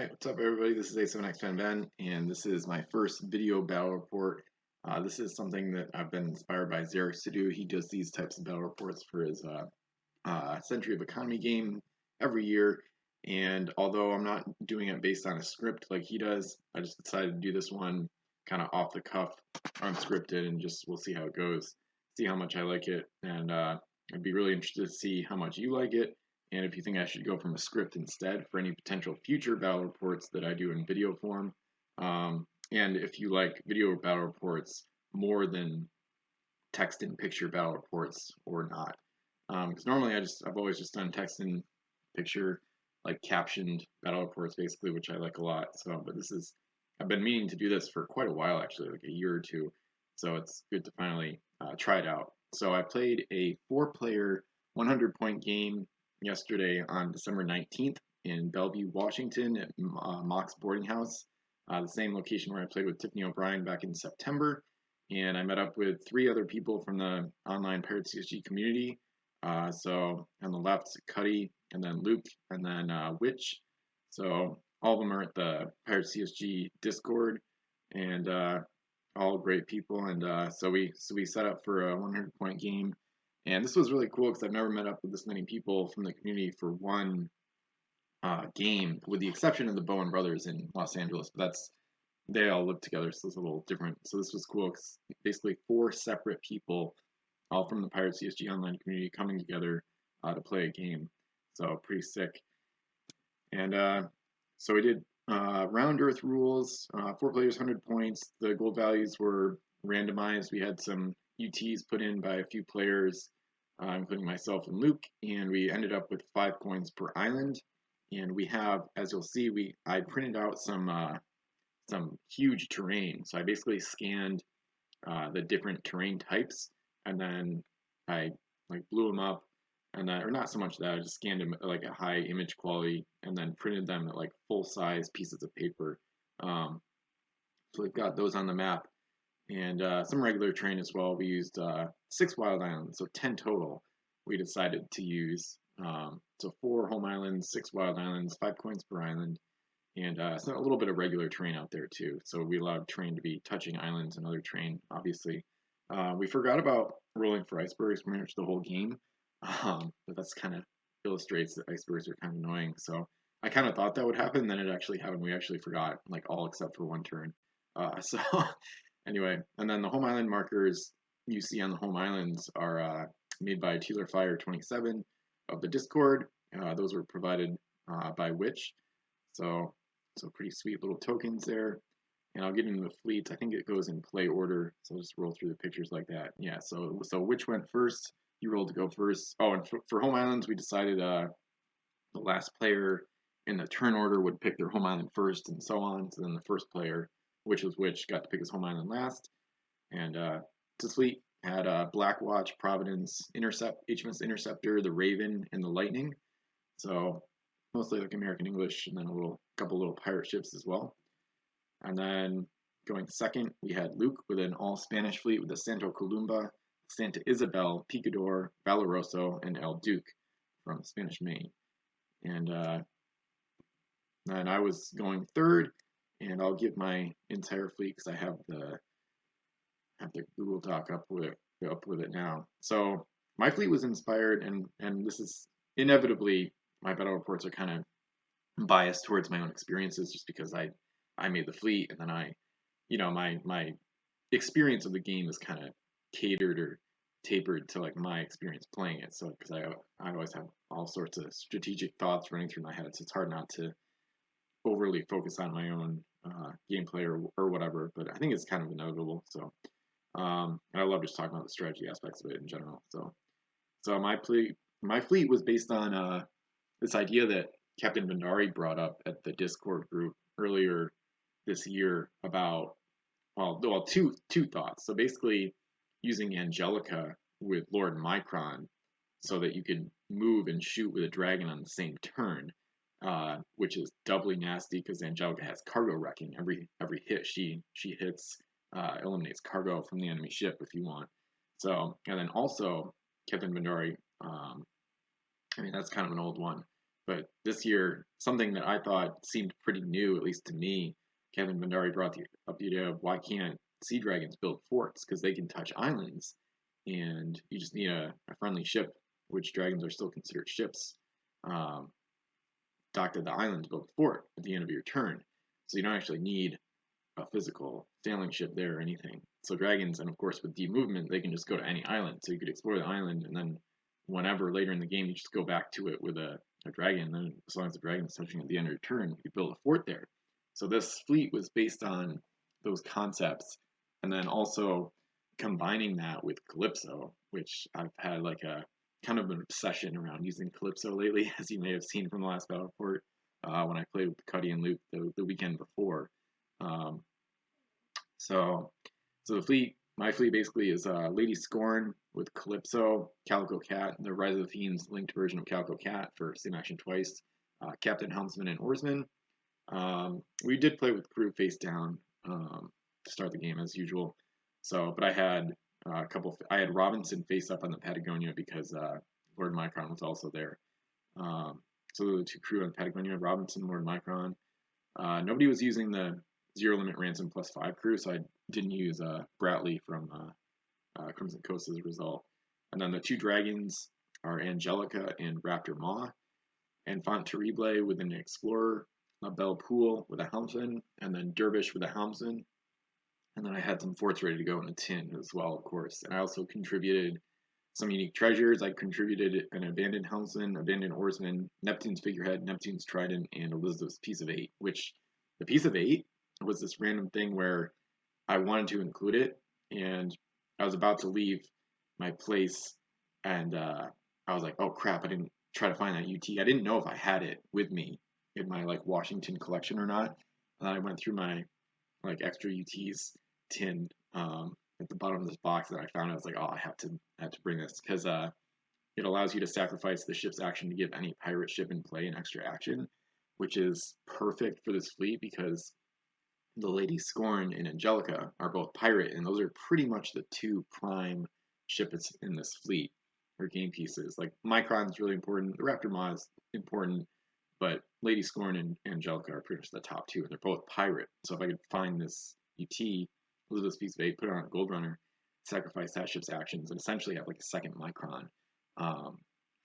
Alright, what's up everybody? This is A7X Fan Ben, and this is my first video battle report. This is something that I've been inspired by Xerecs to do. He does these types of battle reports for his Century of Economy game every year, and although I'm not doing it based on a script like he does, I just decided to do this one kind of off the cuff, unscripted, and just we'll see how it goes, see how much I like it, and I'd be really interested to see how much you like it. And if you think I should go from a script instead for any potential future battle reports that I do in video form, and if you like video battle reports more than text and picture battle reports or not, because normally I've always just done text and picture, like captioned battle reports basically, which I like a lot. So, but I've been meaning to do this for quite a while actually, like a year or two. So it's good to finally try it out. So I played a 4-player 100-point game yesterday on December 19th in Bellevue, Washington at Mock's Boarding House, the same location where I played with Tiffany O'Brien back in September. And I met up with 3 other people from the online Pirate CSG community. So on the left, Cuddy, and then Luke, and then Witch. So all of them are at the Pirate CSG Discord, and all great people. And so we set up for a 100-point game. And this was really cool because I've never met up with this many people from the community for one game, with the exception of the Bowen brothers in Los Angeles. But they all live together, so it's a little different. So this was cool because basically 4 separate people, all from the Pirate CSG online community, coming together to play a game. So pretty sick. And so we did round earth rules, 4 players, 100 points. The gold values were randomized. We had some UTs put in by a few players, including myself and Luke, and we ended up with 5 coins per island. And we have, as you'll see, I printed out some huge terrain. So I basically scanned the different terrain types, and then I blew them up, and then, or not so much that, I just scanned them at like a high image quality, and then printed them at like full size pieces of paper. So we've got those on the map, and some regular terrain as well. We used 6 wild islands, so 10 total. We decided to use so 4 home islands, 6 wild islands, 5 coins per island, and so a little bit of regular terrain out there too. So we allowed terrain to be touching islands and other terrain, obviously. We forgot about rolling for icebergs pretty much the whole game, but that's kind of illustrates that icebergs are kind of annoying. So I kind of thought that would happen, then it actually happened. We actually forgot, like all except for one turn. So anyway, and then the home island markers you see on the home islands are made by Tealer Fire 27 of the Discord. Those were provided by Witch. So pretty sweet little tokens there. And I'll get into the fleets. I think it goes in play order, so I'll just roll through the pictures like that. Yeah, so Witch went first. You rolled to go first. Oh, and for home islands, we decided the last player in the turn order would pick their home island first, and so on. So then the first player, which was Witch, got to pick his home island last. And to fleet had Blackwatch, Providence, HMS Interceptor, the Raven, and the Lightning. So mostly like American English, and then couple little pirate ships as well. And then going second, we had Luke with an all Spanish fleet with the Santo Columba, Santa Isabel, Picador, Valoroso, and El Duque from Spanish Main. And then I was going third, and I'll give my entire fleet because I have the Google Doc up with it now. So my fleet was inspired, and this is inevitably, my battle reports are kind of biased towards my own experiences, just because I made the fleet, and then my experience of the game is kind of catered or tapered to like my experience playing it. So because I always have all sorts of strategic thoughts running through my head, so it's hard not to overly focus on my own gameplay or whatever. But I think it's kind of inevitable. So and I love just talking about the strategy aspects of it in general. So my fleet was based on this idea that Captain Bandari brought up at the Discord group earlier this year about, two thoughts. So basically using Angelica with Lord Micron so that you could move and shoot with a dragon on the same turn, which is doubly nasty because Angelica has cargo wrecking. Every hit she hits eliminates cargo from the enemy ship if you want. So, and then also Captain Bandari, I mean that's kind of an old one, But this year, something that I thought seemed pretty new, at least to me, Kevin Bandari brought up the idea of why can't sea dragons build forts? Because they can touch islands, and you just need a friendly ship, which dragons are still considered ships, um, docked at the island to build a fort at the end of your turn. So you don't actually need a physical sailing ship there or anything. So dragons, and of course with deep movement, they can just go to any island. So you could explore the island, and then whenever later in the game you just go back to it with a dragon. And then as long as the dragon is touching at the end of your turn, you build a fort there. So this fleet was based on those concepts, and then also combining that with Calypso, which I've had like a kind of an obsession around using Calypso lately, as you may have seen from the last battle report when I played with Cuddy and Luke the weekend before. Um, so, so the fleet, my fleet basically is Lady Scorn with Calypso, Calico Cat, the Rise of the Fiends linked version of Calico Cat for same action twice, Captain Helmsman and Oarsman. We did play with crew face down to start the game as usual. So, but I had I had Robinson face up on the Patagonia because Lord Micron was also there. So the two crew on Patagonia, Robinson, Lord Micron. Nobody was using the Zero Limit Ransom +5 crew, so I didn't use Bratley from Crimson Coast as a result. And then the two dragons are Angelica and Raptor Maw, and Font Terrible with an Explorer, Bellevue with a helmsman, and then Dervish with a helmsman. And then I had some forts ready to go in a tin as well, of course. And I also contributed some unique treasures. I contributed an abandoned helmsman, abandoned oarsman, Neptune's figurehead, Neptune's trident, and Elizabeth's piece of 8, which the piece of 8 was this random thing where I wanted to include it, and I was about to leave my place, and I was like, oh crap, I didn't try to find that UT. I didn't know if I had it with me in my like Washington collection or not. And I went through my like extra UTs tin at the bottom of this box, and I found it. I was like, oh, I have to bring this because it allows you to sacrifice the ship's action to give any pirate ship in play an extra action, which is perfect for this fleet because the Lady Scorn and Angelica are both pirate, and those are pretty much the two prime ships in this fleet or game pieces. Like Micron is really important, the Raptor Maw is important, but Lady Scorn and Angelica are pretty much the top two, and they're both pirate. So if I could find this UT, Elizabeth's piece of 8, put it on a Gold Runner, sacrifice that ship's actions, and essentially have like a second Micron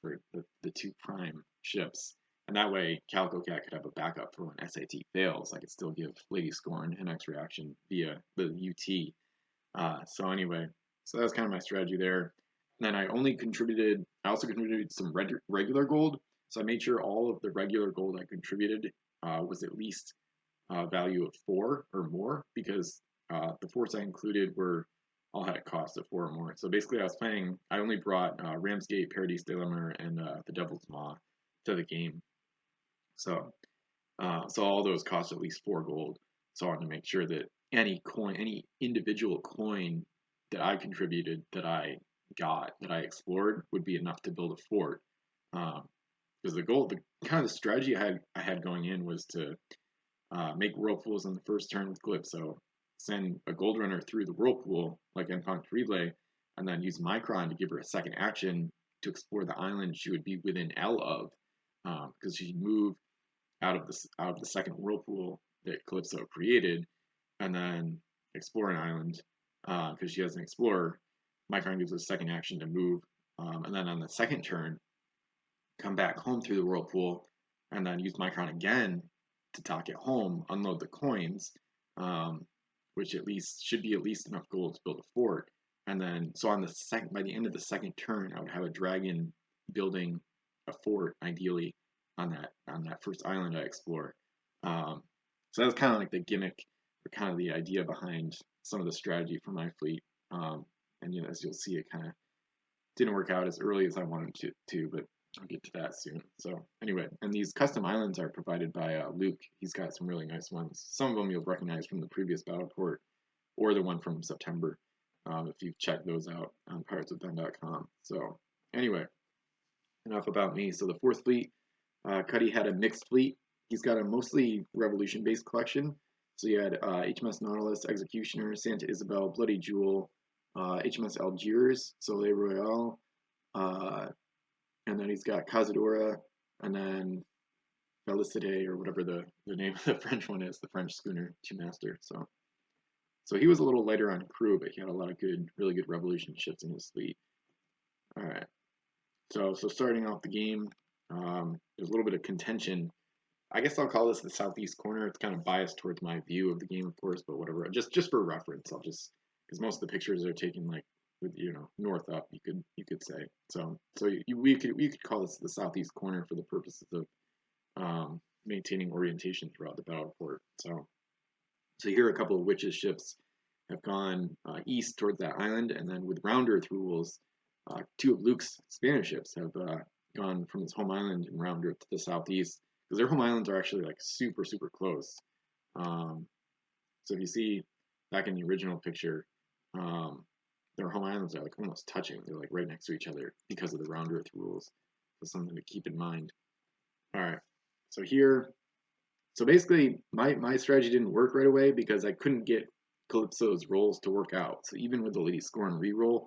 for the two prime ships. And that way, Calico Cat could have a backup for when SAT fails. I could still give Lady Scorn an extra action via the UT. So anyway, so that was kind of my strategy there. And then I also contributed some regular gold. So I made sure all of the regular gold I contributed was at least value of 4 or more, because the forts I included all had a cost of 4 or more. So basically I only brought Ramsgate, Paradise Dilemma, and the Devil's Maw to the game. So all those cost at least 4 gold. So I wanted to make sure that any individual coin that I contributed, that I explored, would be enough to build a fort. Because the kind of the strategy I had going in was to make whirlpools on the first turn with Calypso, send a Gold Runner through the whirlpool like Enfant Terrible, and then use Micron to give her a second action to explore the island she would be within L of, because she'd move out of the second whirlpool that Calypso created, and then explore an island because she has an explorer. Micron gives her a second action to move, and then on the second turn, come back home through the whirlpool, and then use Micron again to dock at home, unload the coins, which should be at least enough gold to build a fort. And then, so by the end of the second turn, I would have a dragon building a fort, ideally on that first island I explore. So that was kind of like the gimmick, or kind of the idea behind some of the strategy for my fleet. And as you'll see, it kind of didn't work out as early as I wanted to, but I'll get to that soon. So anyway, and these custom islands are provided by Luke. He's got some really nice ones. Some of them you'll recognize from the previous battle report, or the one from September, if you've checked those out on pirateswithben.com. So anyway, enough about me. So the fourth fleet, Cuddy had a mixed fleet. He's got a mostly Revolution-based collection. So you had HMS Nautilus, Executioner, Santa Isabel, Bloody Jewel, HMS Algiers, Soleil Royale, and then he's got Cazadora, and then Felicite, or whatever the name of the French one is, the French schooner Two Master. So he was a little lighter on crew, but he had a lot of really good Revolution ships in his fleet. All right. So starting off the game, there's a little bit of contention. I guess I'll call this the southeast corner. It's kind of biased towards my view of the game, of course, but whatever. Just for reference, I'll just, because most of the pictures are taken like with north up. You could say we could call this the southeast corner for the purposes of maintaining orientation throughout the battle report. So here a couple of Witches ships have gone east towards that island, and then with round earth rules, two of Luke's Spanish ships have gone from his home island and round earth to the southeast, because their home islands are actually like super close. So if you see back in the original picture, their home islands are like almost touching. They're like right next to each other because of the round earth rules. So something to keep in mind. All right, so basically my strategy didn't work right away because I couldn't get Calypso's rolls to work out. So even with the Lady Scorn reroll,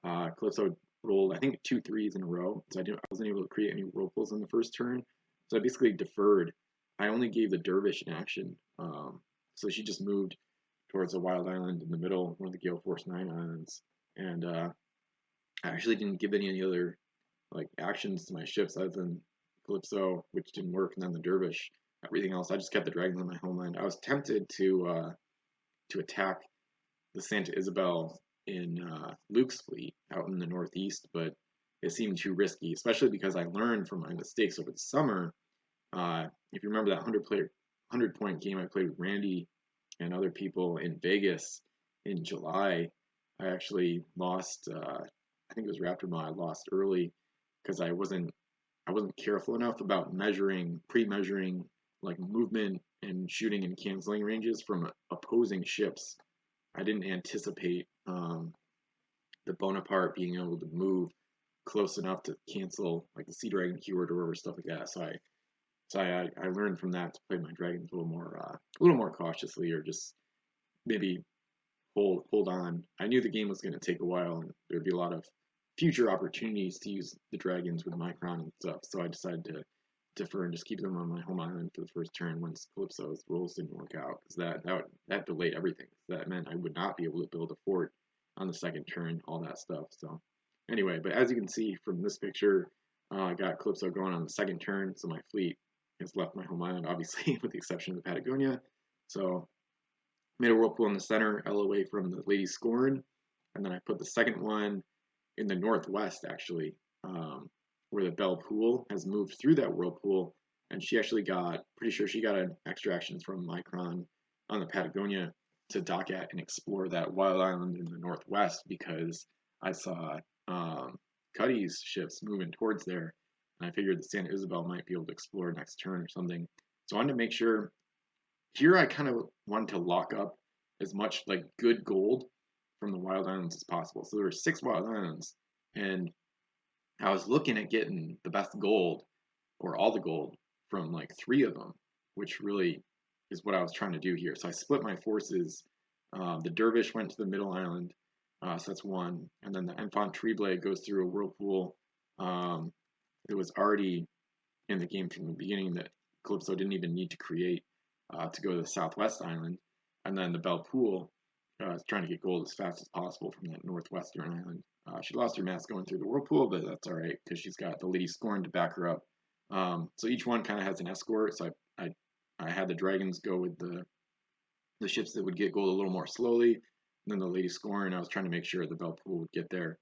Calypso rolled I think 2 3s in a row. So I wasn't able to create any roll pulls on the first turn. So I basically deferred. I only gave the Dervish an action. So she just moved towards a wild island in the middle, one of the Gale Force 9 islands. And I actually didn't give any other like actions to my ships other than Calypso, which didn't work, and then the Dervish. Everything else, I just kept the dragons on my homeland. I was tempted to attack the Santa Isabel in Luke's fleet out in the northeast, but it seemed too risky, especially because I learned from my mistakes over the summer. If you remember that 100-point game I played with Randy and other people in Vegas in July, I actually lost. I think it was Raptor Maw. I lost early because I wasn't careful enough about pre-measuring like movement and shooting and canceling ranges from opposing ships. I didn't anticipate the Bonaparte being able to move close enough to cancel like the Sea Dragon keyword or stuff like that. So I learned from that to play my dragons a little more cautiously, or just maybe hold on. I knew the game was going to take a while and there'd be a lot of future opportunities to use the dragons with Micron and stuff. So I decided to defer and just keep them on my home island for the first turn once Calypso's rolls didn't work out, because that delayed everything. That meant I would not be able to build a fort on the second turn, all that stuff. So anyway, but as you can see from this picture, I got Calypso going on the second turn, so my fleet has left my home island, obviously, with the exception of the Patagonia. So made a whirlpool in the center, L away from the Lady Scorn, and then I put the second one in the northwest, actually, where the Belle Pool has moved through that whirlpool, and she actually pretty sure she got an extra action from Micron on the Patagonia to dock at and explore that wild island in the northwest, because I saw Cuddy's ships moving towards there, and I figured the Santa Isabel might be able to explore next turn or something. So I wanted to make sure. Here I kind of wanted to lock up as much like good gold from the wild islands as possible. So there were 6 wild islands, and I was looking at getting the best gold, or all the gold, from like 3 of them, which really is what I was trying to do here. So I split my forces. The Dervish went to the middle island, so that's 1, and then the Enfant Treblade goes through a whirlpool. It was already in the game from the beginning that Calypso didn't even need to create to go to the southwest island, and then the Belle Pool is trying to get gold as fast as possible from that northwestern island. She lost her mass going through the whirlpool, but that's all right because she's got the Lady Scorn to back her up. So each one kind of has an escort. So I had the dragons go with the ships that would get gold a little more slowly, and then the Lady Scorn. I was trying to make sure the Belle Pool would get there,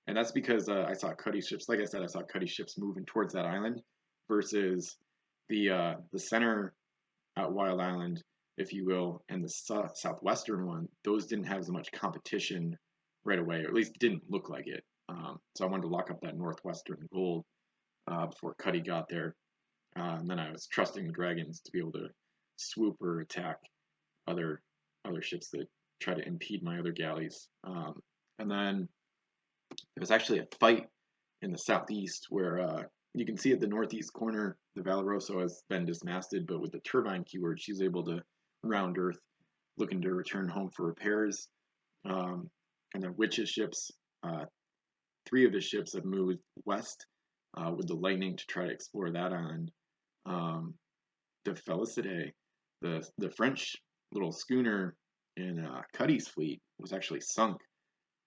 and that's because I saw Cuddy ships. Like I said, I saw Cuddy ships moving towards that island, versus the center Wild Island, if you will, and the southwestern one. Those didn't have as much competition right away, or at least didn't look like it. So I wanted to lock up that northwestern gold before Cuddy got there, and then I was trusting the dragons to be able to swoop or attack other ships that try to impede my other galleys. And then there was actually a fight in the southeast where you can see at the northeast corner, the Valoroso has been dismasted, but with the turbine keyword, she's able to round Earth, looking to return home for repairs. And then Witch's ships, 3 of his ships have moved west with the Lightning to try to explore that island. the Felicite, the French little schooner in Cuddy's fleet, was actually sunk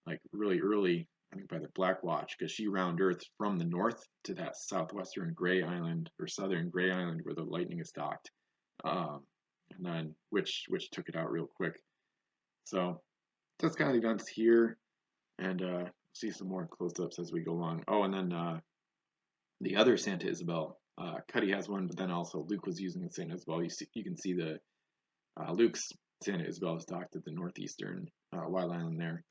like really early, I think by the Black Watch, because she round earthed from the north to that southwestern Gray Island or southern Gray Island where the Lightning is docked, um, and then which took it out real quick. So that's kind of the events here, and see some more close-ups as we go along. Oh, and then the other Santa Isabel, Cuddy has one, but then also Luke was using the Santa Isabel. You can see the Luke's Santa Isabel is docked at the northeastern Wild Island there.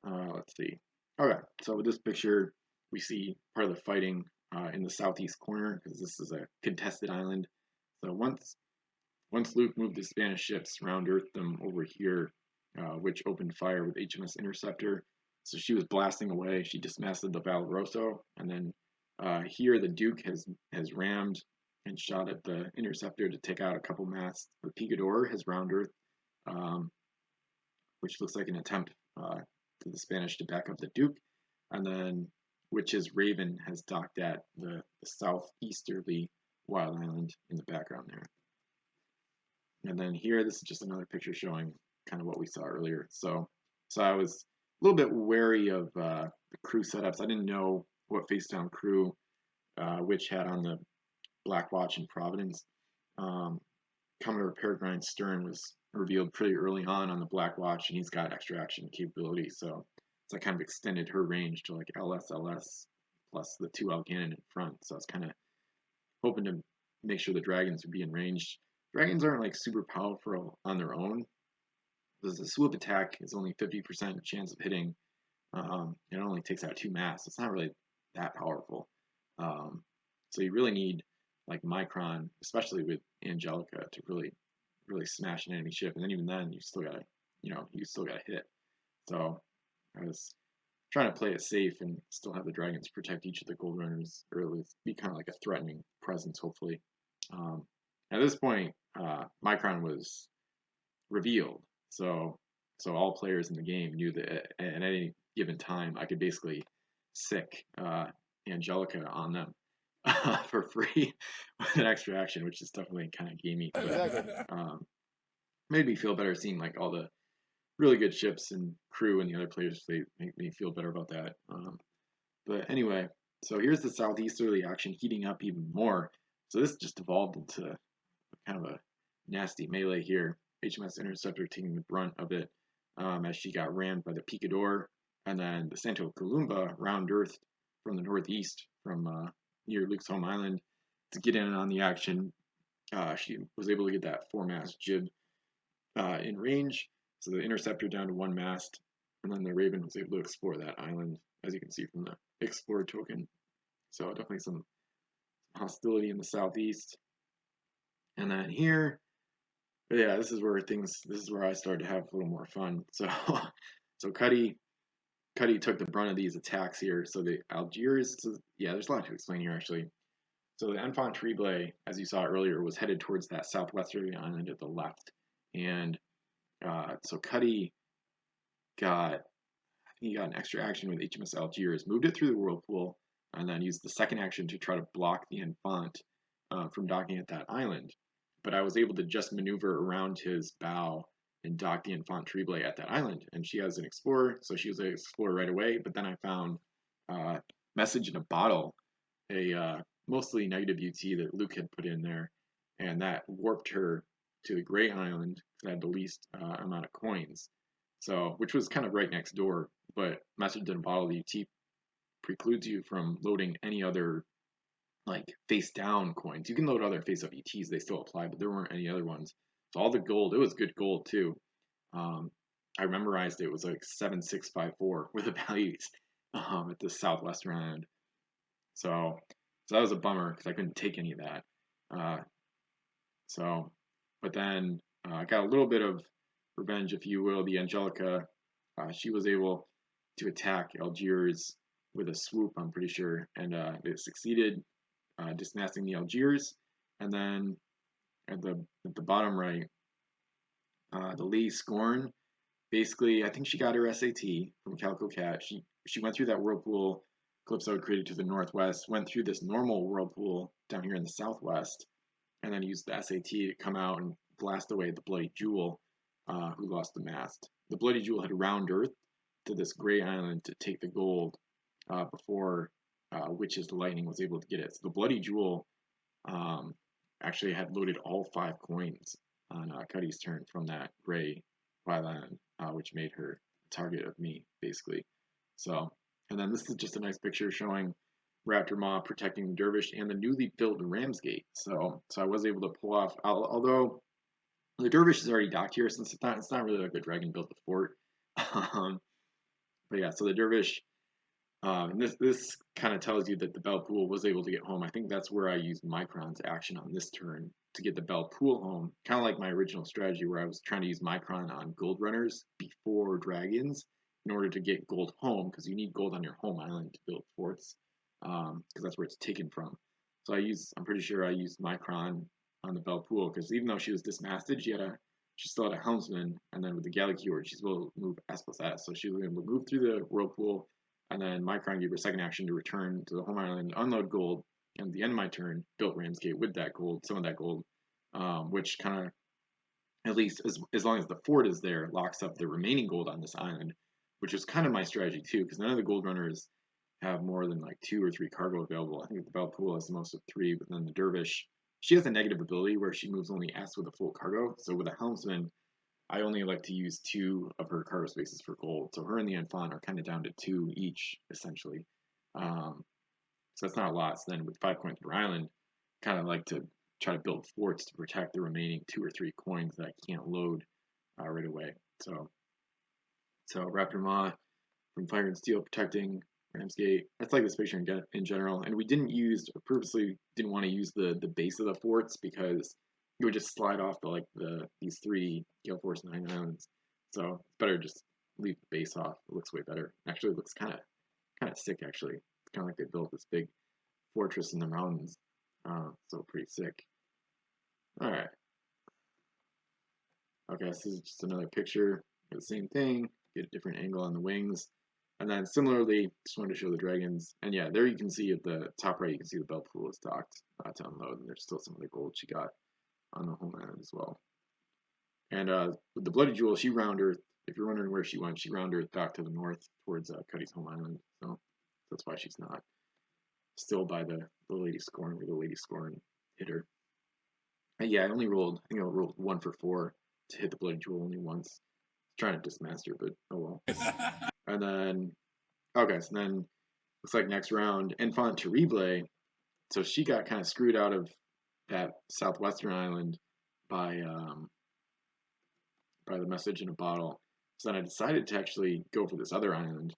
Let's see. Okay, so with this picture, we see part of the fighting in the southeast corner because this is a contested island. So once Luke moved the Spanish ships, round earthed them over here, which opened fire with HMS Interceptor. So she was blasting away. She dismasted the Valoroso, and then here the Duke has rammed and shot at the Interceptor to take out a couple masts. The Picador has round earthed, which looks like an attempt to the Spanish to back up the Duke, and then Witch's Raven has docked at the southeasterly Wild Island in the background there. And then here, this is just another picture showing kind of what we saw earlier. So I was a little bit wary of the crew setups. I didn't know what face down crew Witch had on the Black Watch in Providence. Commodore Peregrine Stern was revealed pretty early on the Black Watch, and he's got extra action capability, so I kind of extended her range to like LS plus the 2 Alganin in front. So I was kind of hoping to make sure the dragons would be in range. Dragons aren't like super powerful on their own. The swoop attack is only 50% chance of hitting. It only takes out 2 masts. It's not really that powerful. So you really need like Micron, especially with Angelica, to really smash an enemy ship. And then even then, you still gotta hit. So I was trying to play it safe and still have the dragons protect each of the gold runners, or at least be kind of like a threatening presence, hopefully. At this point, Micron was revealed, so all players in the game knew that at any given time I could basically sick Angelica on them for free with an extra action, which is definitely kind of gamey. But, made me feel better seeing like all the really good ships and crew and the other players. They make me feel better about that. But anyway, so here's the southeasterly action heating up even more. So this just evolved into kind of a nasty melee here. HMS Interceptor taking the brunt of it as she got rammed by the Picador, and then the Santo Columba round earthed from the northeast from near Luke's home island to get in on the action. She was able to get that 4-mast jib in range, so the Interceptor down to 1 mast, and then the Raven was able to explore that island, as you can see from the Explorer token. So definitely some hostility in the southeast. And then here, yeah, this is where I started to have a little more fun. So Cuddy took the brunt of these attacks here. So the Algiers, yeah, there's a lot to explain here actually. So the Enfant Terrible, as you saw earlier, was headed towards that southwesterly island at the left, and so Cuddy got an extra action with HMS Algiers, moved it through the whirlpool, and then used the second action to try to block the Enfant from docking at that island. But I was able to just maneuver around his bow and dock the Enfant Terrible at that island. And she has an Explorer, so she was an Explorer right away. But then I found Message in a Bottle, a mostly negative UT that Luke had put in there, and that warped her to the Gray Island that had the least amount of coins. So, which was kind of right next door, but Message in a Bottle UT precludes you from loading any other like face down coins. You can load other face up ETs, they still apply, but there weren't any other ones. So all the gold, it was good gold too. I memorized it was like 7654 with the values at the southwestern island. So that was a bummer because I couldn't take any of that. But then I got a little bit of revenge, if you will. The Angelica, she was able to attack Algiers with a swoop, I'm pretty sure, and it succeeded. Dismasting the Algiers, and then at the bottom right, the Lady Scorn. Basically, I think she got her SAT from Calico Cat. She went through that whirlpool Calypso had created to the northwest, went through this normal whirlpool down here in the southwest, and then used the SAT to come out and blast away the Bloody Jewel, who lost the mast. The Bloody Jewel had round earth to this gray island to take the gold before Witch's Lightning was able to get it. So the Bloody Jewel um, actually had loaded all 5 coins on Cuddy's turn from that gray island, which made her a target of me, basically. So, and then this is just a nice picture showing Raptor Maw protecting the Dervish and the newly built Ramsgate. So I was able to pull off, although the Dervish is already docked here, since it's not really like the dragon built the fort. But yeah, so the Dervish, this kind of tells you that the Bellevue was able to get home. I think that's where I used Micron's action on this turn to get the Bellevue home. Kind of like my original strategy where I was trying to use Micron on gold runners before dragons in order to get gold home, because you need gold on your home island to build forts, because that's where it's taken from. So I'm pretty sure I used Micron on the Bellevue, because even though she was dismasted, she still had a helmsman, and then with the Galley Keyword, she's able to move S+S. So she was able to move through the whirlpool, and then Micron gave her second action to return to the home island, unload gold, and at the end of my turn, built Ramsgate with that gold, some of that gold, which kind of, at least as long as the fort is there, locks up the remaining gold on this island, which is kind of my strategy too, because none of the gold runners have more than like 2 or 3 cargo available. I think the Bellevue has the most of 3, but then the Dervish, she has a negative ability where she moves only S with a full cargo. So with a helmsman, I only like to use 2 of her cargo spaces for gold. So her and the Enfant are kind of down to 2 each, essentially. So that's not a lot. So then with 5 coins per island, kind of like to try to build forts to protect the remaining 2 or 3 coins that I can't load right away. So Raptor Maw from Fire and Steel protecting Ramsgate. That's like this picture in general. And we purposely didn't want to use the base of the forts because it would just slide off these 3 Gale Force 9 islands. So it's better to just leave the base off. It looks way better. Actually, it looks kind of sick. Actually, it's kind of like they built this big fortress in the mountains. So pretty sick. All right. Okay, this is just another picture of the same thing. Get a different angle on the wings. And then similarly, just wanted to show the dragons. And yeah, there you can see at the top right, you can see the Bellevue is docked to unload. And there's still some of the gold she got on the home island as well. And with the Bloody Jewel, she round earth. If you're wondering where she went, she round earth back to the north towards Cuddy's home island. So that's why she's not still by the Lady Scorn, where the Lady Scorn hit her. And yeah, I rolled 1 for 4 to hit the Bloody Jewel only once. Trying to dismaster, but oh well. And then, okay, so then looks like next round, Enfant Terrible. So she got kind of screwed out of that southwestern island by the message in a bottle. So then I decided to actually go for this other island,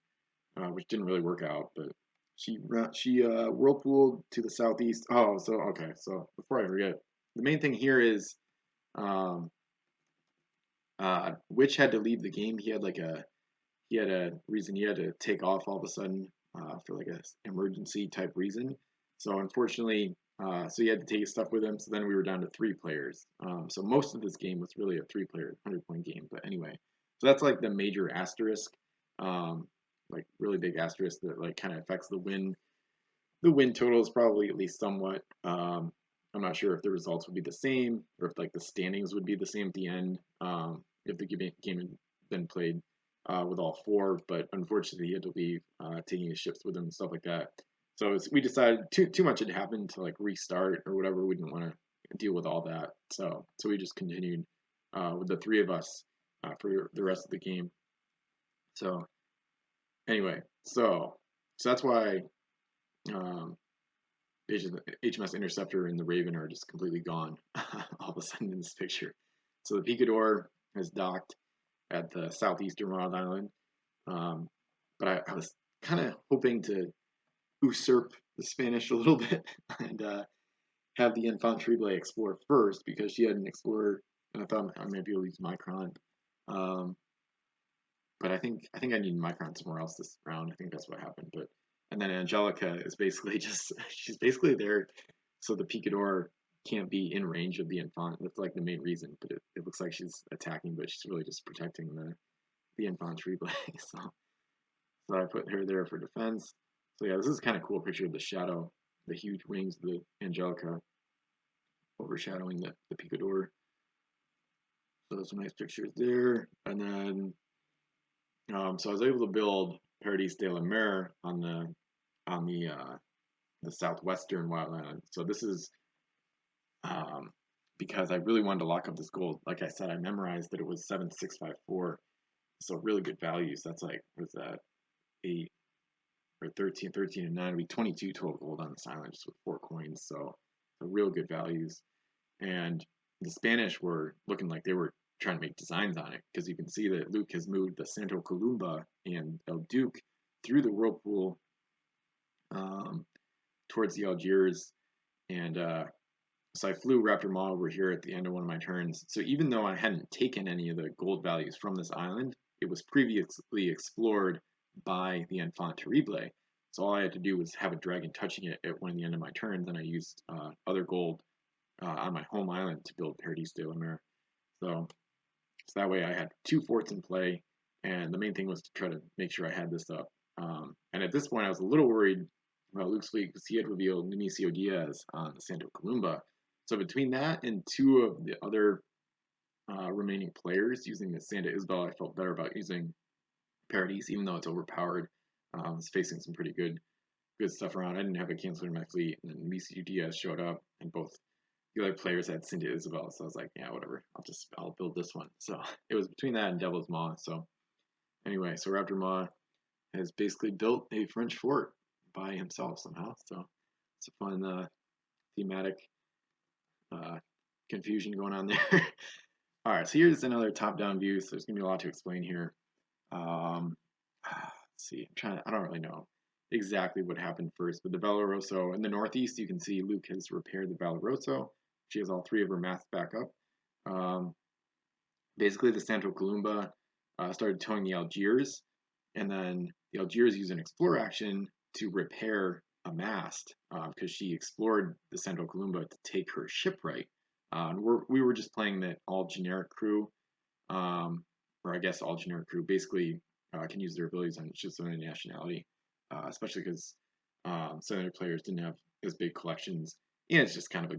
which didn't really work out. But she whirlpooled to the southeast. Oh, so okay. So before I forget, the main thing here is, Witch had to leave the game. He had a reason he had to take off all of a sudden for like a emergency type reason. So unfortunately, so he had to take his stuff with him. So then we were down to 3 players. So most of this game was really a 3-player 100-point game. But anyway, so that's like the major asterisk, like really big asterisk that like kind of affects the win. The win total is probably at least somewhat. I'm not sure if the results would be the same or if like the standings would be the same at the end if the game had been played with all 4. But unfortunately, he had to leave, taking his ships with him and stuff like that. So we decided too much had happened to like restart or whatever. We didn't want to deal with all that. So we just continued with the 3 of us for the rest of the game. So anyway, so that's why HMS Interceptor and the Raven are just completely gone all of a sudden in this picture. So the Picador has docked at the southeastern Rhode Island, but I was kind of hoping to usurp the Spanish a little bit and have the Enfant Terrible explore first because she had an explorer, and I thought I might be able to use Micron. But I think I need Micron somewhere else this round. I think that's what happened. And then Angelica is basically she's basically there so the Picador can't be in range of the Enfant. That's like the main reason, but it looks like she's attacking, but she's really just protecting the Enfant Terrible. so I put her there for defense. So yeah, this is kind of cool picture of the shadow, the huge wings of the Angelica overshadowing the picador. So some nice pictures there. And then, so I was able to build Paradis de la Mer on the southwestern wild island. So this is because I really wanted to lock up this gold. Like I said, I memorized that it was 7654. So really good values. That's like, what's that, 8 or 13, 13 and 9 would be 22 total gold on this island just with 4 coins. So real good values. And the Spanish were looking like they were trying to make designs on it, because you can see that Luke has moved the Santo Columba and El Duque through the whirlpool towards the Algiers. And so I flew Raptor Ma over here at the end of one of my turns. So even though I hadn't taken any of the gold values from this island, it was previously explored by the Enfant Terrible. So all I had to do was have a dragon touching it at one of the end of my turns, and I used other gold on my home island to build Paradis de la Mer. So that way I had 2 forts in play, and the main thing was to try to make sure I had this up. And at this point I was a little worried about Luke's fleet because he had revealed Nemesio Diaz on the Santo Columba. So between that and 2 of the other remaining players using the Santa Isabel, I felt better about using Paradis, even though it's overpowered. It's facing some pretty good stuff around. I didn't have a canceller in my fleet, and then Nemesio Diaz showed up, and both the other players had Santa Isabel, so I was like, yeah, whatever, I'll build this one. So it was between that and Devil's Maw. So anyway, so Raptor Ma has basically built a French fort by himself somehow. So it's a fun thematic confusion going on there. All right, so here's another top-down view. So there's gonna be a lot to explain here. Let's see, I don't really know exactly what happened first, but the Valoroso in the northeast, you can see Luke has repaired the Valoroso. She has all 3 of her masts back up. Basically, the Santo Columba started towing the Algiers, and then the Algiers used an explore action to repair a mast because she explored the Santo Columba to take her shipwright. We were just playing that all generic crew, or I guess all generic crew basically can use their abilities on just any nationality, especially because some other players didn't have as big collections, and it's just kind of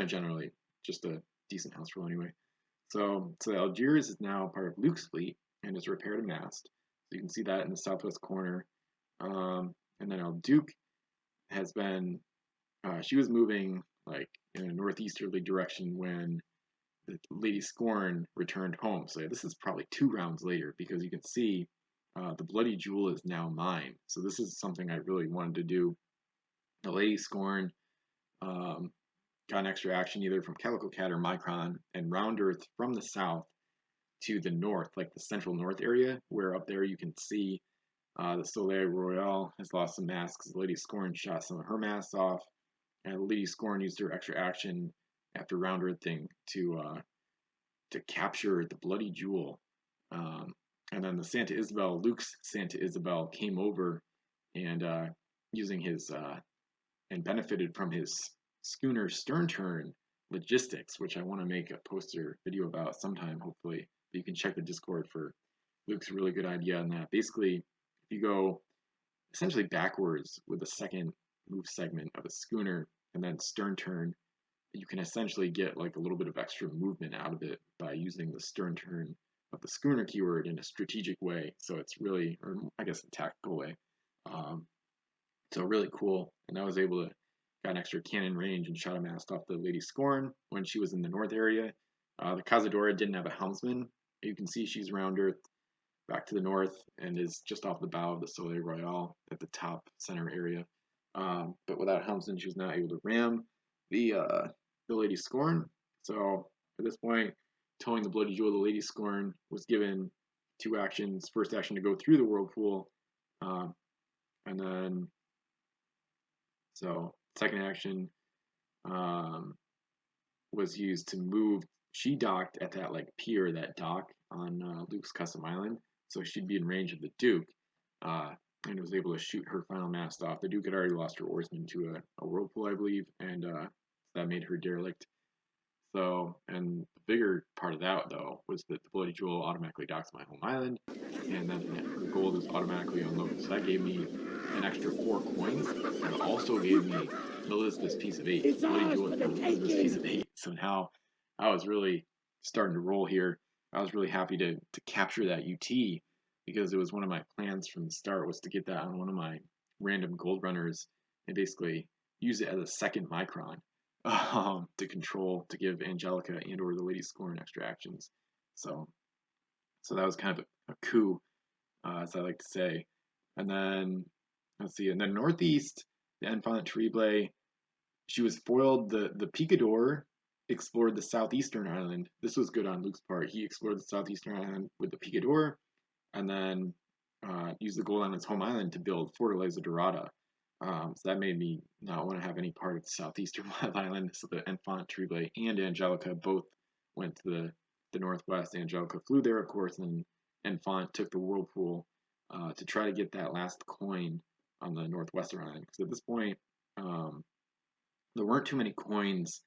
generally just a decent house rule anyway. So Algiers is now part of Luke's fleet and has repaired a mast. So you can see that in the southwest corner. And then El Duque has been, she was moving like in a northeasterly direction when the Lady Scorn returned home. So this is probably 2 rounds later, because you can see the Bloody Jewel is now mine. So this is something I really wanted to do. The Lady Scorn got an extra action either from Calico Cat or Micron, and Round Earth from the south to the north, like the central north area, where up there you can see the Soleil Royale has lost some masks. Lady Scorn shot some of her masks off, and Lady Scorn used her extra action after Round Earth thing to capture the Bloody Jewel. And then the Santa Isabel, Luke's Santa Isabel, came over and using his and benefited from his schooner stern turn logistics, which I want to make a poster video about sometime, hopefully. But you can check the Discord for Luke's really good idea on that. Basically, if you go essentially backwards with the second move segment of a schooner and then stern turn, you can essentially get like a little bit of extra movement out of it by using the stern turn of the schooner keyword in a strategic way. So it's really, or I guess a tactical way. So really cool. And I was able to got an extra cannon range and shot a mast off the Lady Scorn when she was in the north area. The Cazadora didn't have a helmsman. You can see she's Round Earth back to the north and is just off the bow of the Soleil Royale at the top center area. But without helmsman, she was not able to ram the Lady Scorn. So at this point, towing the Bloody Jewel, the Lady Scorn was given 2 actions. First action to go through the whirlpool, and then second action was used to move. She docked at that like pier, that dock on Luke's custom island, so she'd be in range of the Duke, and was able to shoot her final mast off. The Duke had already lost her oarsman to a whirlpool, I believe, and that made her derelict. So, and the bigger part of that, though, was that the Bloody Jewel automatically docks my home island, and then the gold is automatically unloaded. So that gave me an extra 4 coins, and also gave me Elizabeth's piece of 8. Bloody Jewel and Elizabeth's piece of 8. So now I was really starting to roll here. I was really happy to capture that UT because it was one of my plans from the start was to get that on one of my random gold runners and basically use it as a second micron to give Angelica and or the Lady Scorn extra actions. So that was kind of a coup, as I like to say. And then let's see, and then Northeast, the Enfant Terrible, she was foiled. The Picador explored the southeastern island. This was good on Luke's part. He explored the southeastern island with the Picador, and then used the gold on its home island to build Fortaleza Dorada. So that made me not want to have any part of the southeastern Wild Island. So the Enfant Terrible and Angelica both went to the northwest. Angelica flew there, of course, and Enfant took the Whirlpool to try to get that last coin on the northwestern island. Because at this point, there weren't too many coins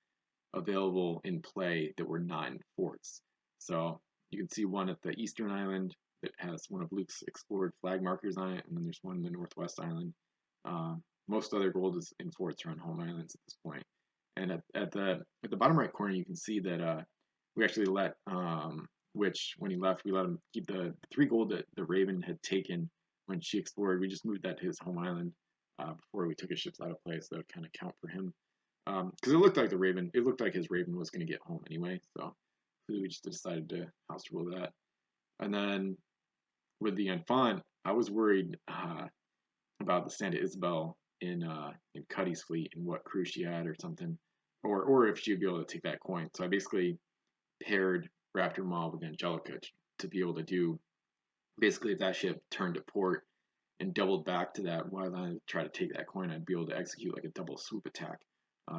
available in play that were not in forts. So you can see one at the eastern island that has one of Luke's explored flag markers on it, and then there's one in the northwest island. Most other gold is in forts or on home islands at this point. And at the bottom right corner, you can see that we actually let Witch, when he left, we let him keep the 3 gold that the Raven had taken when she explored. We just moved that to his home island before we took his ships out of play, so that would kind of count for him. Because it looked like his Raven was going to get home anyway, so we just decided to house rule that. And then with the Enfant, I was worried about the Santa Isabel in Cuddy's fleet and what crew she had or something, or if she'd be able to take that coin. So I basically paired Raptor Maw with Angelica to be able to do basically if that ship turned to port and doubled back to that Wild Island to try to take that coin, I'd be able to execute like a double swoop attack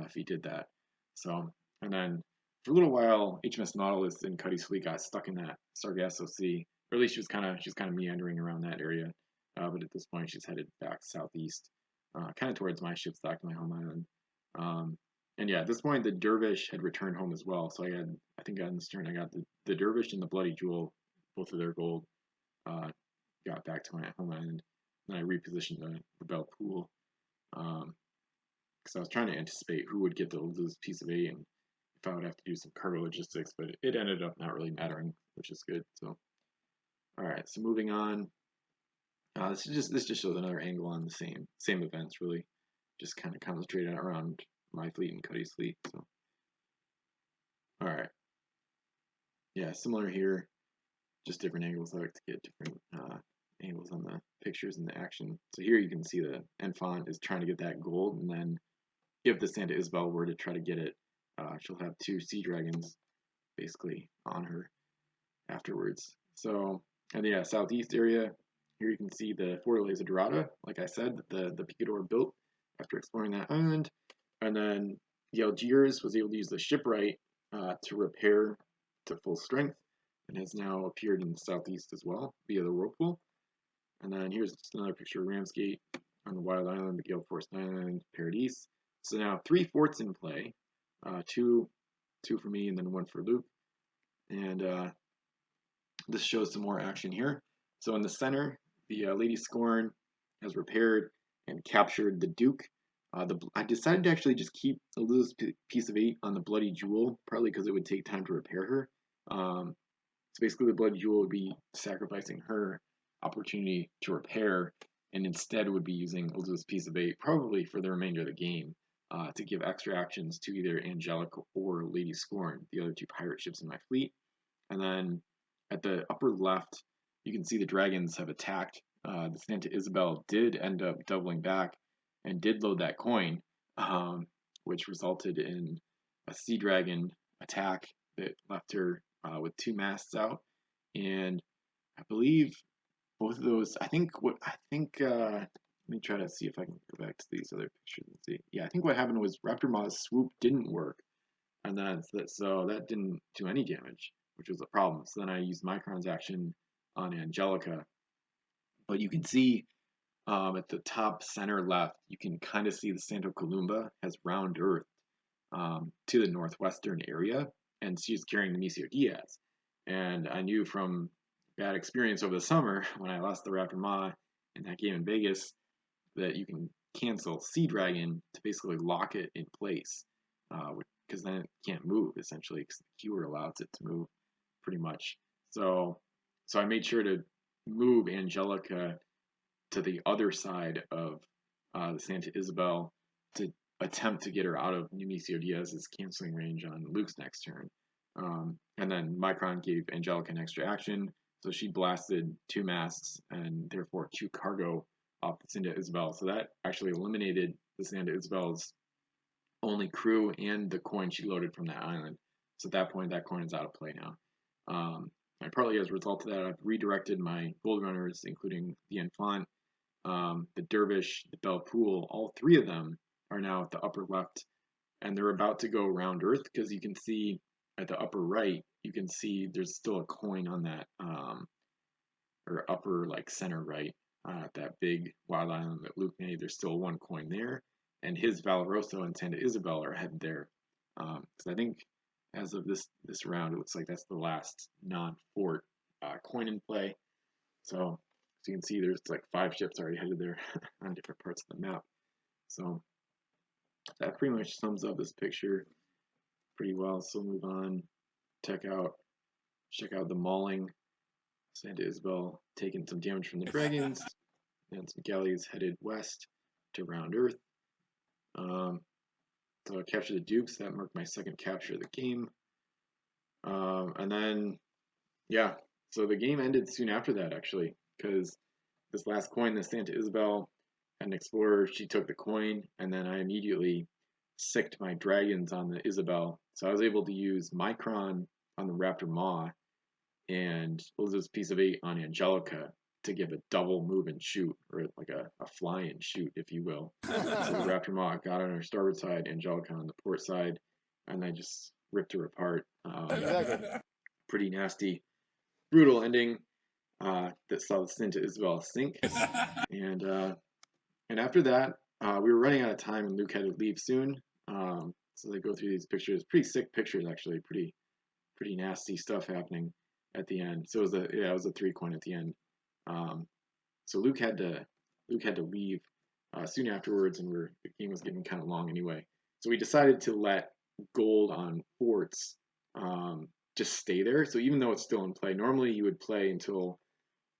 if he did that. So, and then for a little while, HMS Nautilus and Cuddy's fleet got stuck in that Sargasso Sea, or at least she was kind of meandering around that area. But at this point, she's headed back southeast, kind of towards my ship's dock, my home island. And yeah, at this point, the Dervish had returned home as well. So I think on this turn, I got the Dervish and the Bloody Jewel, both of their gold, got back to my home island. And I repositioned the Belle Pool. Because I was trying to anticipate who would get the Elizabeth's piece of 8 and if I would have to do some cargo logistics, but it ended up not really mattering, which is good. So, all right, so moving on. This just shows another angle on the same events, really, just kind of concentrated around my fleet and Cuddy's fleet. So, all right, yeah, similar here, just different angles. I like to get different angles on the pictures and the action. So here you can see the Enfant is trying to get that gold, and then if the Santa Isabel were to try to get it, she'll have 2 sea dragons basically on her afterwards. So, and yeah, southeast area, here you can see the Fortaleza Dorada, like I said, that the Picador built after exploring that island. And then the Algiers was able to use the shipwright to repair to full strength and has now appeared in the southeast as well via the Whirlpool. And then here's just another picture of Ramsgate on the Wild Island, the Gale Force Island, Paradise. So now 3 forts in play, 2 for me and then 1 for Luke. And this shows some more action here. So in the center, the Lady Scorn has repaired and captured the Duke. I decided to actually just keep Elizabeth's piece of 8 on the Bloody Jewel, partly because it would take time to repair her. So basically the Bloody Jewel would be sacrificing her opportunity to repair and instead would be using Elizabeth's piece of 8 probably for the remainder of the game to give extra actions to either Angelica or Lady Scorn, the other 2 pirate ships in my fleet. And then at the upper left, you can see the dragons have attacked. The Santa Isabel did end up doubling back and did load that coin, which resulted in a sea dragon attack that left her with 2 masts out. And I believe both of those, let me try to see if I can go back to these other pictures and see. Yeah, I think what happened was Raptor Maw's swoop didn't work, and so that didn't do any damage, which was a problem. So then I used Micron's action on Angelica. But you can see at the top center left, you can kind of see the Santo Columba has round earth to the northwestern area, and she's carrying the Misio Diaz. And I knew from bad experience over the summer when I lost the Raptor Ma in that game in Vegas that you can cancel Sea Dragon to basically lock it in place, because then it can't move essentially because the keyword allows it to move pretty much. So I made sure to move Angelica to the other side of the Santa Isabel to attempt to get her out of Nemecio Diaz's canceling range on Luke's next turn. And then Micron gave Angelica an extra action, so she blasted 2 masts and therefore 2 cargo off the Santa Isabel. So that actually eliminated the Santa Isabel's only crew and the coin she loaded from that island. So at that point, that coin is out of play now. And partly as a result of that, I've redirected my gold runners, including the Enfant, the Dervish, the Bellevue. All 3 of them are now at the upper left, and they're about to go around Earth, because you can see at the upper right, you can see there's still a coin on that, or upper like center right, that big wild island that Luke made. There's still 1 coin there, and his Valoroso and Santa Isabel are headed there. Because I think as of this round, it looks like that's the last non-fort coin in play. So you can see there's like 5 ships already headed there on different parts of the map. So that pretty much sums up this picture pretty well. So we'll move on, check out the mauling. Santa Isabel taking some damage from the dragons, and some galleys headed west to round Earth. So I captured the Dukes. That marked my 2nd capture of the game. And then, yeah, so the game ended soon after that, actually, because this last coin, the Santa Isabel, had an explorer. She took the coin, and then I immediately sicked my dragons on the Isabel. So I was able to use Micron on the Raptor Maw and Elizabeth's piece of 8 on Angelica to give a double move and shoot, or like a fly and shoot, if you will. So the Raptor Maw got on her starboard side, Angelica on the port side, and I just ripped her apart. Pretty nasty, brutal ending that saw the Santa Isabel sink. And after that, we were running out of time, and Luke had to leave soon. So they go through these pictures, pretty sick pictures actually, pretty nasty stuff happening at the end. So it was a 3 coin at the end. So Luke had to leave soon afterwards, and the game was getting kind of long anyway. So we decided to let gold on forts just stay there. So even though it's still in play, normally you would play until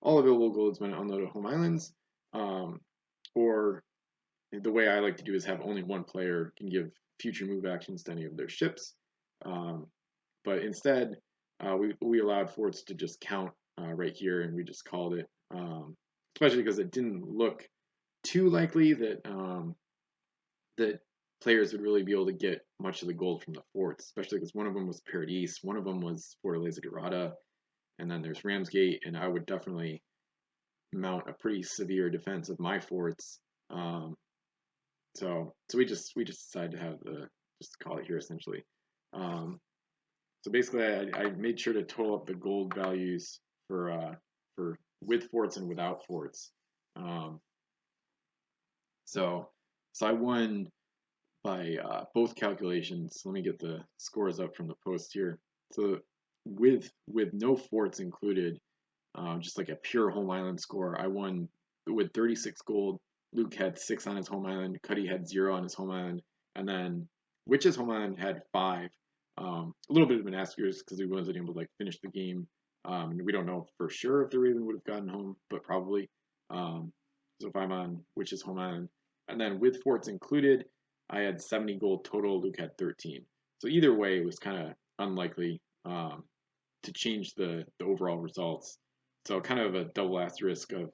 all available gold has been unloaded home islands, or the way I like to do is have only 1 player can give future move actions to any of their ships. But instead, we allowed forts to just count right here, and we just called it, especially because it didn't look too likely that that players would really be able to get much of the gold from the forts, especially because one of them was Paradis, one of them was Fortaleza Dorada, and then there's Ramsgate, and I would definitely mount a pretty severe defense of my forts. So we just decided to have just call it here essentially. So basically, I made sure to total up the gold values for with forts and without forts. So I won by both calculations. Let me get the scores up from the post here. So with no forts included, just like a pure home island score, I won with 36 gold. Luke had 6 on his home island. Cuddy had 0 on his home island, and then Witch's home island had 5. A little bit of an asterisk because he wasn't able to like finish the game. And we don't know for sure if the Raven would have gotten home, but probably. So if I'm on Witch's home island, and then with forts included, I had 70 gold total. Luke had 13. So either way, it was kind of unlikely to change the overall results. So kind of a double asterisk of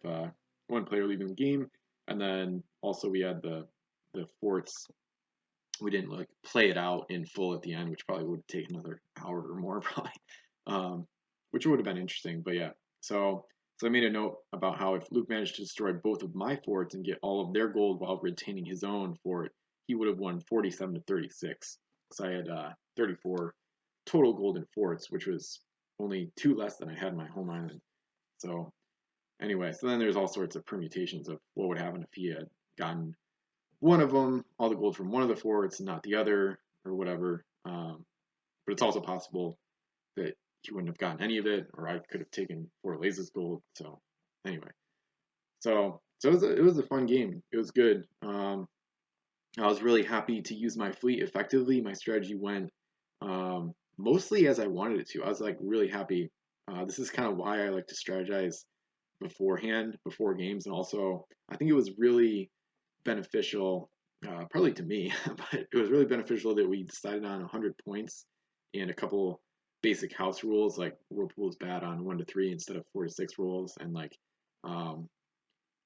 1 player leaving the game, and then also we had the forts. We didn't like play it out in full at the end, which probably would take another hour or more, probably, which would have been interesting. But yeah, so I made a note about how if Luke managed to destroy both of my forts and get all of their gold while retaining his own fort, he would have won 47 to 36. So I had 34 total golden forts, which was only 2 less than I had in my home island. So anyway, so then there's all sorts of permutations of what would happen if he had gotten one of them, all the gold from one of the forts, and not the other, or whatever. But it's also possible that he wouldn't have gotten any of it, or I could have taken Fortaleza's gold. So anyway, so So it was a fun game. It was good. I was really happy to use my fleet effectively. My strategy went mostly as I wanted it to. I was like really happy. This is kind of why I like to strategize beforehand, before games, and also I think it was really beneficial, probably to me, but it was really beneficial that we decided on 100 points and a couple basic house rules, like whirlpool is bad on 1 to 3 instead of 4 to 6 rules, and like um,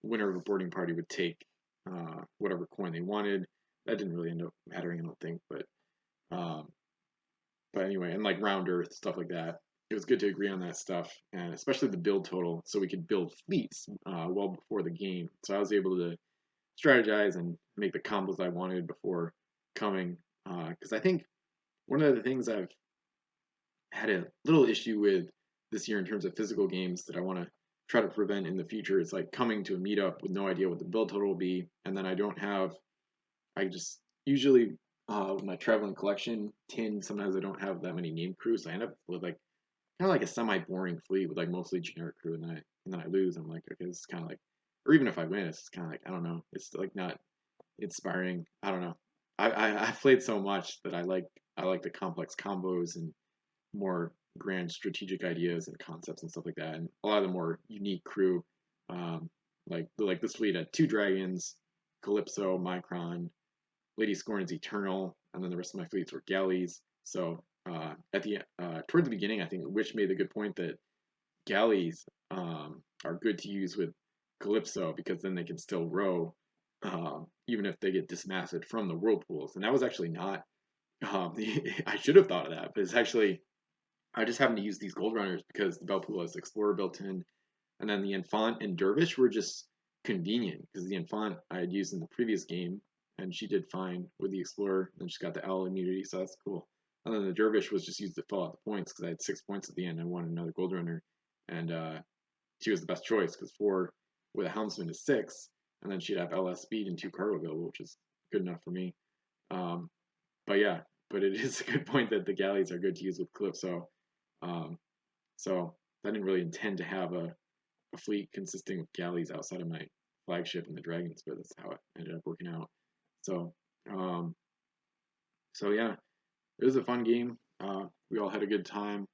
winner of a boarding party would take whatever coin they wanted. That didn't really end up mattering, I don't think, um, but anyway, and like round earth stuff like that. It was good to agree on that stuff, and especially the build total, so we could build fleets well before the game. So I was able to strategize and make the combos I wanted before coming. Because I think one of the things I've had a little issue with this year in terms of physical games that I want to try to prevent in the future is like coming to a meetup with no idea what the build total will be, and then I just usually with my traveling collection tin, sometimes I don't have that many name crews, so I end up with like kind of like a semi-boring fleet with like mostly generic crew, and then I lose. I'm like, okay, this is kind of like, or even if I win, it's kind of like I don't know, it's like not inspiring. I don't know. I've played so much that I like the complex combos and more grand strategic ideas and concepts and stuff like that, and a lot of the more unique crew. Like this fleet had two dragons, Calypso, Micron, Lady Scorn's Eternal, and then the rest of my fleets were galleys. So at the toward the beginning, I think Witch made a good point that galleys are good to use with Calypso because then they can still row, even if they get dismasted from the whirlpools. And that was actually not. I should have thought of that, but it's actually I just happened to use these gold runners because the Bellpool has Explorer built in, and then the Infant and Dervish were just convenient because the Infant I had used in the previous game, and she did fine with the Explorer, and she got the L immunity, so that's cool. And then the Dervish was just used to fill out the points because I had 6 points at the end. I wanted another gold runner, and she was the best choice because 4 with a helmsman is 6, and then she'd have LS speed and 2 cargo available, which is good enough for me. Um, but yeah, but it is a good point that the galleys are good to use with Calypso. Um, so I didn't really intend to have a fleet consisting of galleys outside of my flagship and the dragons, but that's how it ended up working out. So, um, so yeah, it was a fun game. We all had a good time,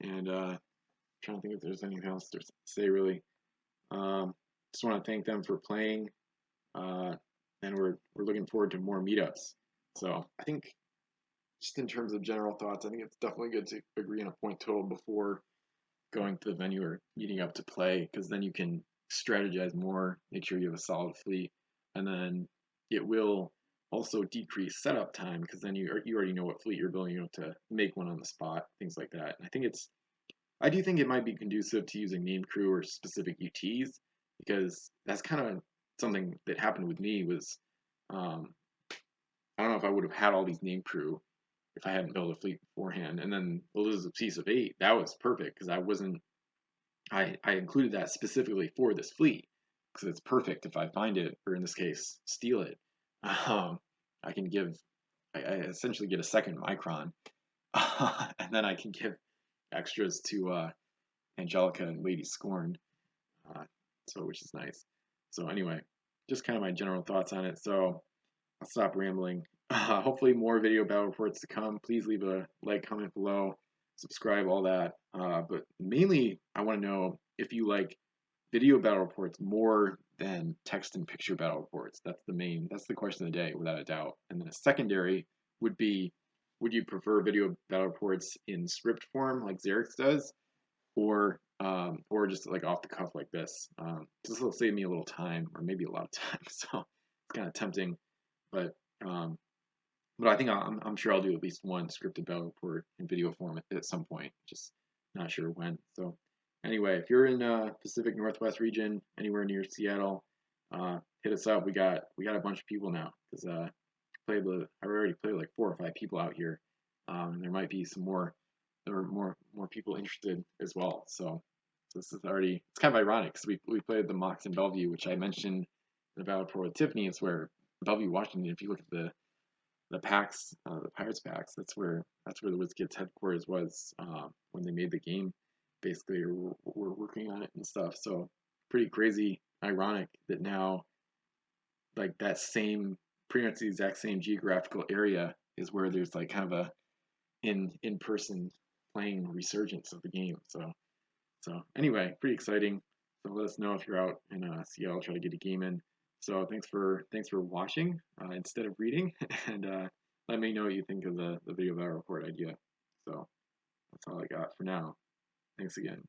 and trying to think if there's anything else to say really. Um, just want to thank them for playing, uh, and we're looking forward to more meetups. So I think just in terms of general thoughts, I think it's definitely good to agree on a point total before going to the venue or meeting up to play, because then you can strategize more, make sure you have a solid fleet, and then it will also decrease setup time because then you already know what fleet you're building. You don't have to make one on the spot, things like that. And I do think it might be conducive to using name crew or specific UTs because that's kind of something that happened with me was um, I don't know if I would have had all these name crew if I hadn't built a fleet beforehand. And then Elizabeth's Piece of Eight, that was perfect because I included that specifically for this fleet because it's perfect if I find it, or in this case, steal it. Um, I can give, I essentially get a second Micron, and then I can give extras to Angelica and Lady Scorn, uh, so which is nice. So anyway, just kind of my general thoughts on it. So I'll stop rambling. Hopefully more video battle reports to come. Please leave a like, comment below, subscribe, all that. But mainly, I want to know if you like video battle reports more than text and picture battle reports. That's the question of the day, without a doubt. And then a secondary would be, would you prefer video battle reports in script form like Xerecs does, or just like off the cuff like this? This will save me a little time, or maybe a lot of time. So it's kind of tempting, but um, but I think I'm sure I'll do at least one scripted battle report in video form at some point. Just not sure when. So anyway, if you're in Pacific Northwest region, anywhere near Seattle, hit us up. We got a bunch of people now because I already played like 4 or 5 people out here. There might be some more. There are more people interested as well. So this is already, it's kind of ironic because we played the Mox in Bellevue, which I mentioned in the battle report with Tiffany. It's where Bellevue, Washington. If you look at the packs, the Pirates packs. That's where the WizKids headquarters was when they made the game. Basically, or were working on it and stuff. So pretty crazy ironic that now like that same pretty much the exact same geographical area is where there's like kind of a in person playing resurgence of the game. So anyway, pretty exciting. So let us know if you're out in Seattle, try to get a game in. So thanks for watching instead of reading, and let me know what you think of the video battle report idea. So that's all I got for now. Thanks again.